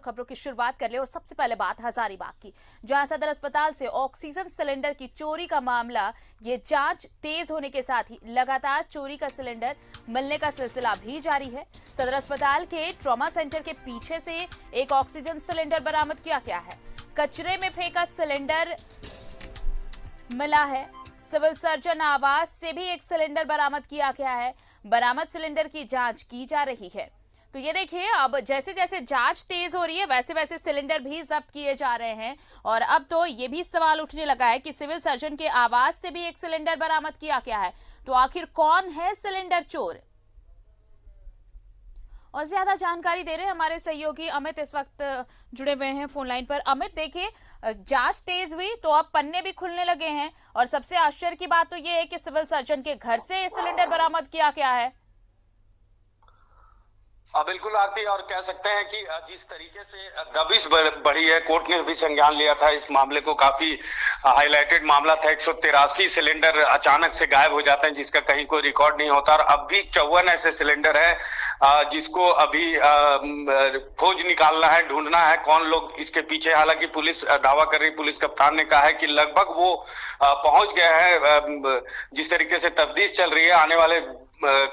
खबरों की शुरुआत कर ले। और सबसे पहले बात हजारीबाग की, जहां सदर अस्पताल से ऑक्सीजन सिलेंडर की चोरी का मामला, ये जांच तेज होने के साथ ही लगातार चोरी का सिलेंडर मिलने का सिलसिला भी जारी है। सदर अस्पताल के ट्रॉमा सेंटर के पीछे से एक ऑक्सीजन सिलेंडर बरामद किया गया है। कचरे में फेंका सिलेंडर मिला है। सिविल सर्जन आवास से भी एक सिलेंडर बरामद किया गया है। बरामद सिलेंडर की जांच की जा रही है। तो ये देखिए, अब जैसे जैसे जांच तेज हो रही है वैसे वैसे सिलेंडर भी जब्त किए जा रहे हैं। और अब तो ये भी सवाल उठने लगा है कि सिविल सर्जन के आवास से भी एक सिलेंडर बरामद किया गया है। तो आखिर कौन है सिलेंडर चोर? और ज्यादा जानकारी दे रहे हैं हमारे सहयोगी अमित इस वक्त जुड़े हुए हैं फोन लाइन पर। अमित, देखिए, जांच तेज हुई तो अब पन्ने भी खुलने लगे हैं। और सबसे आश्चर्य की बात तो ये है कि सिविल सर्जन के घर से सिलेंडर बरामद किया गया है। बिल्कुल आरती, और कह सकते हैं कि जिस तरीके से दबिश बढ़ी है, कोर्ट ने भी संज्ञान लिया था इस मामले को। काफी हाईलाइटेड मामला था। 183 सिलेंडर अचानक से गायब हो जाते हैं जिसका कहीं कोई रिकॉर्ड नहीं होता। और अब भी 54 ऐसे सिलेंडर है जिसको अभी खोज निकालना है, ढूंढना है कौन लोग इसके पीछे। हालांकि पुलिस दावा कर रही, पुलिस कप्तान ने कहा है कि लगभग वो पहुंच गया है। जिस तरीके से तफ्तीश चल रही है, आने वाले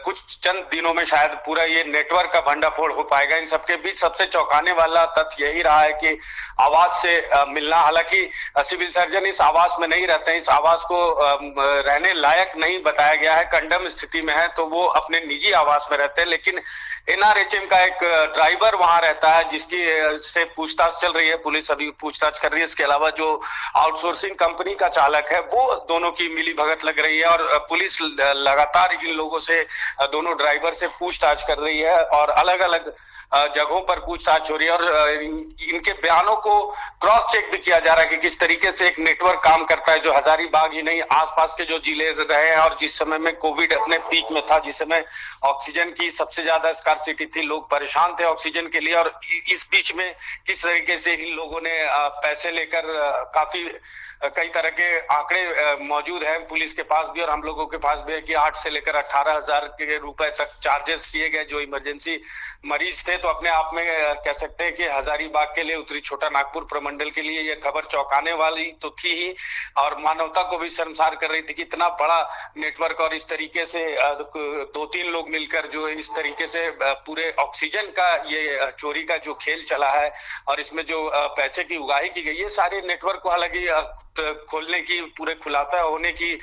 कुछ चंद दिनों में शायद पूरा ये नेटवर्क का भंडाफोड़ हो पाएगा। इन सबके बीच सबसे चौंकाने वाला तथ्य यही रहा है कि आवास से मिलना। हालांकि सिविल सर्जन इस आवास में नहीं रहते हैं, इस आवास को रहने लायक नहीं बताया गया है, कंडम स्थिति में है, तो वो अपने निजी आवास में रहते हैं। लेकिन एनआरएचएम का एक ड्राइवर वहां रहता है जिसकी से पूछताछ चल रही है, पुलिस अभी पूछताछ कर रही है। इसके अलावा जो आउटसोर्सिंग कंपनी का चालक है, वो दोनों की मिली भगत लग रही है। और पुलिस लगातार इन लोगों से, दोनों ड्राइवर से पूछताछ कर रही है और अलग अलग जगहों पर पूछताछ हो रही है। और इनके बयानों को क्रॉस चेक भी किया जा रहा है कि किस तरीके से एक नेटवर्क काम करता है, जो हजारीबाग ही नहीं आसपास के जो जिले रहे हैं। और जिस समय में कोविड अपने पीक में था, जिस समय ऑक्सीजन की सबसे ज्यादा स्कार्सिटी थी, लोग परेशान थे ऑक्सीजन के लिए। और इस बीच में किस तरीके से इन लोगों ने पैसे लेकर, काफी कई तरह के आंकड़े मौजूद हैं पुलिस के पास भी और हम लोगों के पास भी है कि 8 से लेकर 18,000 के रुपए तक चार्जेस किए गए जो इमरजेंसी मरीज थे। तो अपने आप में कह सकते हैं कि हजारीबाग के लिए, उत्तरी छोटा नागपुर प्रमंडल के लिए यह खबर चौंकाने वाली तो थी ही, और मानवता को भी शर्मसार कर रही थी कि इतना बड़ा नेटवर्क और इस तरीके से 2-3 लोग मिलकर जो इस तरीके से पूरे ऑक्सीजन का ये चोरी का जो खेल चला है और इसमें जो पैसे की उगाही की गई है, सारे नेटवर्क को हालांकि खोलने की, पूरे खुलासा होने की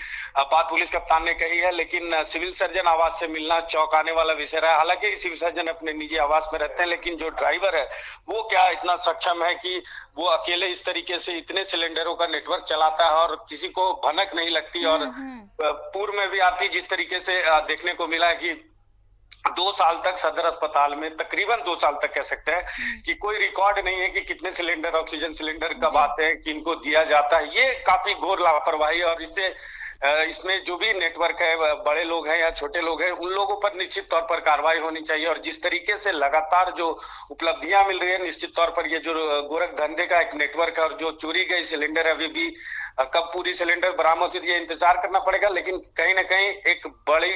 बात पुलिस कप्तान ने कही है। लेकिन सिविल सर्जन आवास से मिलना चौंकाने वाला विषय रहा। हालांकि सिविल सर्जन अपने निजी आवास में रहते हैं, लेकिन जो ड्राइवर है वो क्या इतना सक्षम है कि वो अकेले इस तरीके से इतने सिलेंडरों का नेटवर्क चलाता है और किसी को भनक नहीं लगती। और पूर्व में भी आती जिस तरीके से देखने को मिला है कि 2 साल तक सदर अस्पताल में, तकरीबन 2 साल तक कह सकते हैं कि कोई रिकॉर्ड नहीं है कि कितने सिलेंडर, ऑक्सीजन सिलेंडर कब आते हैं, किनको दिया जाता है। ये काफी घोर लापरवाही। और इससे इसमें जो भी नेटवर्क है, बड़े लोग हैं या छोटे लोग हैं, उन लोगों पर निश्चित तौर पर कार्रवाई होनी चाहिए। और जिस तरीके से लगातार जो उपलब्धियां मिल रही है, निश्चित तौर पर ये जो गोरख धंधे का एक नेटवर्क है और जो चोरी गई सिलेंडर है, अभी भी कब पूरी सिलेंडर बरामद होती है इंतजार करना पड़ेगा। लेकिन कहीं ना कहीं एक बड़ी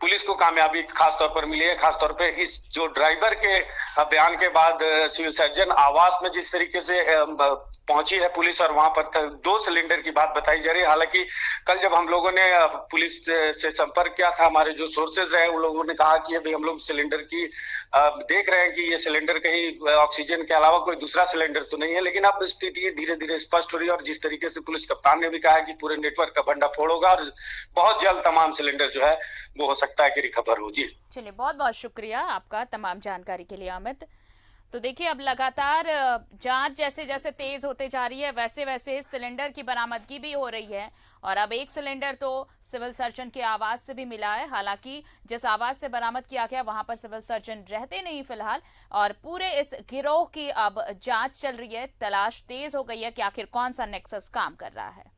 पुलिस को कामयाबी खासतौर पर मिली है, खासतौर पे इस जो ड्राइवर के बयान के बाद सिविल सर्जन आवास में जिस तरीके से पहुंची है पुलिस और वहां पर 2 सिलेंडर की बात बताई जा रही है। हालांकि कल जब हम लोगों ने पुलिस से संपर्क किया था, हमारे जो सोर्सेज रहे उन लोगों ने कहा कि अभी हम लोग सिलेंडर की देख रहे हैं कि ये सिलेंडर कहीं ऑक्सीजन के अलावा कोई दूसरा सिलेंडर तो नहीं है। लेकिन अब स्थिति धीरे धीरे स्पष्ट हो रही है और जिस तरीके से पुलिस कप्तान ने भी कहा है कि पूरे नेटवर्क का भंडाफोड़ होगा और बहुत जल्द तमाम सिलेंडर जो है वो हो सकता है कि रिकवर हो। जी चलिए, बहुत बहुत शुक्रिया आपका तमाम जानकारी के लिए अमित। तो देखिए, अब लगातार जांच जैसे जैसे तेज होते जा रही है वैसे वैसे सिलेंडर की बरामदगी भी हो रही है। और अब एक सिलेंडर तो सिविल सर्जन के आवास से भी मिला है। हालांकि जिस आवास से बरामद किया गया वहां पर सिविल सर्जन रहते नहीं फिलहाल। और पूरे इस गिरोह की अब जांच चल रही है, तलाश तेज हो गई है कि आखिर कौन सा नेक्सस काम कर रहा है।